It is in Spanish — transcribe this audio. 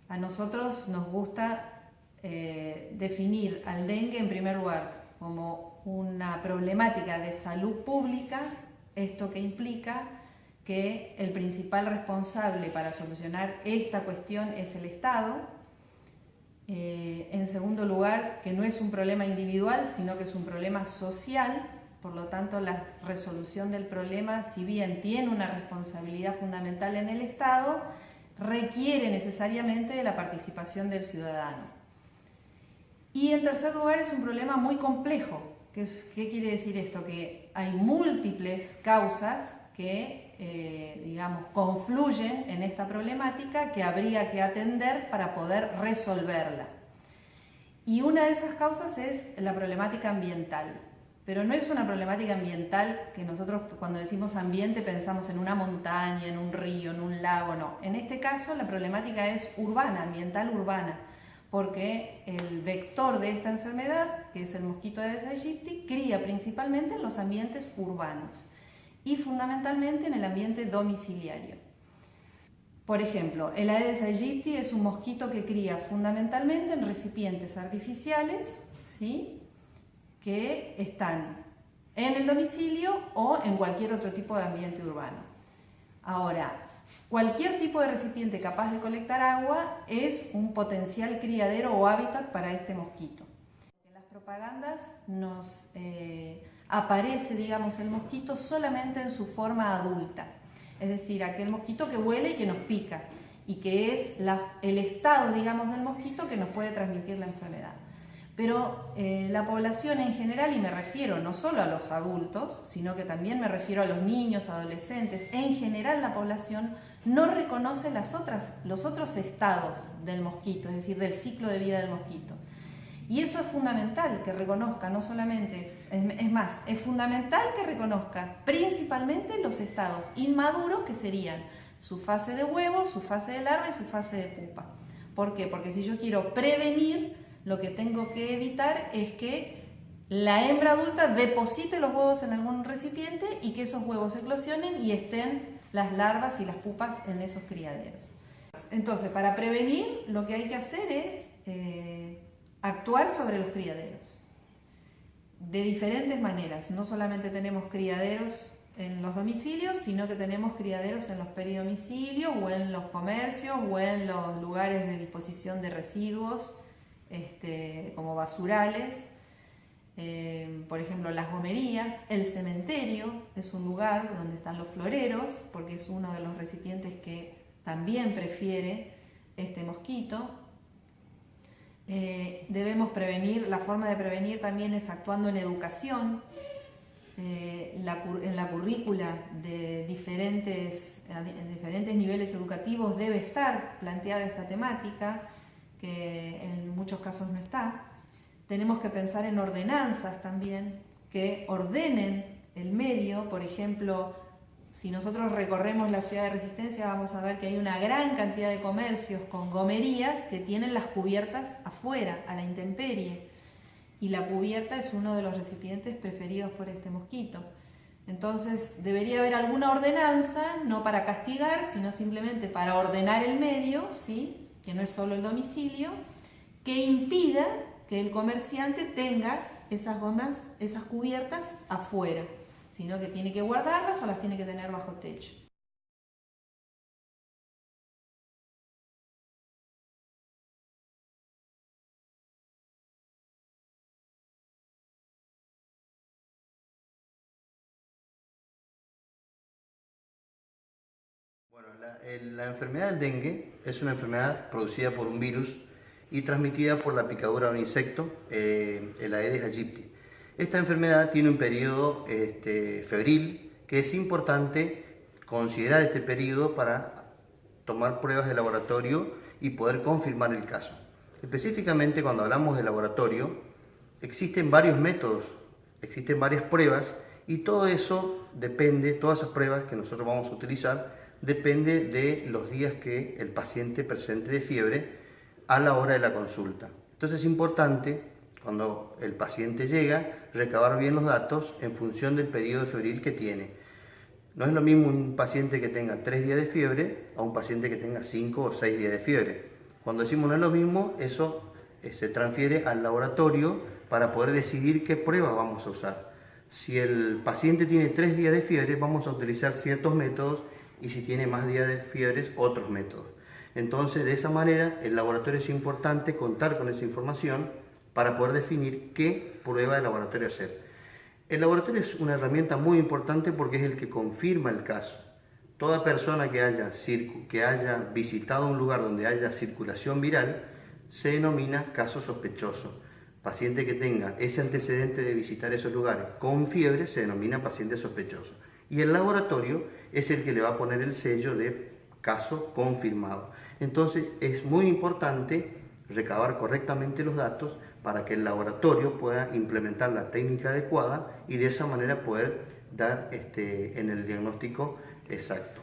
A nosotros nos gusta definir al dengue en primer lugar como una problemática de salud pública, esto que implica que el principal responsable para solucionar esta cuestión es el Estado. En segundo lugar, que no es un problema individual, sino que es un problema social, por lo tanto la resolución del problema, si bien tiene una responsabilidad fundamental en el Estado, requiere necesariamente de la participación del ciudadano. Y en tercer lugar, es un problema muy complejo. ¿Qué quiere decir esto? Que hay múltiples causas que, digamos, confluyen en esta problemática que habría que atender para poder resolverla. Y una de esas causas es la problemática ambiental. Pero no es una problemática ambiental que nosotros cuando decimos ambiente pensamos en una montaña, en un río, en un lago, no. En este caso la problemática es urbana, ambiental urbana, porque el vector de esta enfermedad, que es el mosquito Aedes aegypti, cría principalmente en los ambientes urbanos y fundamentalmente en el ambiente domiciliario. Por ejemplo, el Aedes aegypti es un mosquito que cría fundamentalmente en recipientes artificiales, ¿sí?, que están en el domicilio o en cualquier otro tipo de ambiente urbano. Ahora, cualquier tipo de recipiente capaz de colectar agua es un potencial criadero o hábitat para este mosquito. En las propagandas nos aparece, digamos, el mosquito solamente en su forma adulta, es decir, aquel mosquito que vuela y que nos pica, y que es el estado, digamos, del mosquito que nos puede transmitir la enfermedad. Pero la población en general, y me refiero no solo a los adultos, sino que también me refiero a los niños, adolescentes, en general la población no reconoce los otros estados del mosquito, es decir, del ciclo de vida del mosquito. Y eso es fundamental que reconozca, no solamente, es más, es fundamental que reconozca principalmente los estados inmaduros, que serían su fase de huevo, su fase de larva y su fase de pupa. ¿Por qué? Porque si yo quiero prevenir, lo que tengo que evitar es que la hembra adulta deposite los huevos en algún recipiente y que esos huevos eclosionen y estén las larvas y las pupas en esos criaderos. Entonces, para prevenir, lo que hay que hacer es actuar sobre los criaderos de diferentes maneras. No solamente tenemos criaderos en los domicilios, sino que tenemos criaderos en los peridomicilios o en los comercios o en los lugares de disposición de residuos, como basurales, por ejemplo las gomerías. El cementerio es un lugar donde están los floreros, porque es uno de los recipientes que también prefiere este mosquito. Debemos prevenir, la forma de prevenir también es actuando en educación. En la currícula de diferentes niveles educativos debe estar planteada esta temática, que en muchos casos no está. Tenemos que pensar en ordenanzas también, que ordenen el medio. Por ejemplo, si nosotros recorremos la ciudad de Resistencia, vamos a ver que hay una gran cantidad de comercios con gomerías que tienen las cubiertas afuera, a la intemperie, y la cubierta es uno de los recipientes preferidos por este mosquito. Entonces debería haber alguna ordenanza, no para castigar, sino simplemente para ordenar el medio, ¿sí?, que no es solo el domicilio, que impida que el comerciante tenga esas gomas, esas cubiertas afuera, sino que tiene que guardarlas o las tiene que tener bajo techo. Bueno, la enfermedad del dengue es una enfermedad producida por un virus y transmitida por la picadura de un insecto, el Aedes aegypti. Esta enfermedad tiene un periodo febril, que es importante considerar este periodo para tomar pruebas de laboratorio y poder confirmar el caso. Específicamente, cuando hablamos de laboratorio, existen varios métodos, existen varias pruebas, y todo eso depende, todas esas pruebas que nosotros vamos a utilizar, depende de los días que el paciente presente de fiebre a la hora de la consulta. Entonces es importante, cuando el paciente llega, recabar bien los datos en función del periodo febril que tiene. No es lo mismo un paciente que tenga 3 días de fiebre a un paciente que tenga 5 o 6 días de fiebre. Cuando decimos no es lo mismo, eso se transfiere al laboratorio para poder decidir qué pruebas vamos a usar. Si el paciente tiene 3 días de fiebre, vamos a utilizar ciertos métodos, y si tiene más días de fiebre, otros métodos. Entonces, de esa manera, el laboratorio es importante contar con esa información para poder definir qué prueba de laboratorio hacer. El laboratorio es una herramienta muy importante porque es el que confirma el caso. Toda persona que haya visitado un lugar donde haya circulación viral se denomina caso sospechoso. Paciente que tenga ese antecedente de visitar esos lugares con fiebre se denomina paciente sospechoso. Y el laboratorio es el que le va a poner el sello de caso confirmado. Entonces es muy importante recabar correctamente los datos para que el laboratorio pueda implementar la técnica adecuada y de esa manera poder dar en el diagnóstico exacto.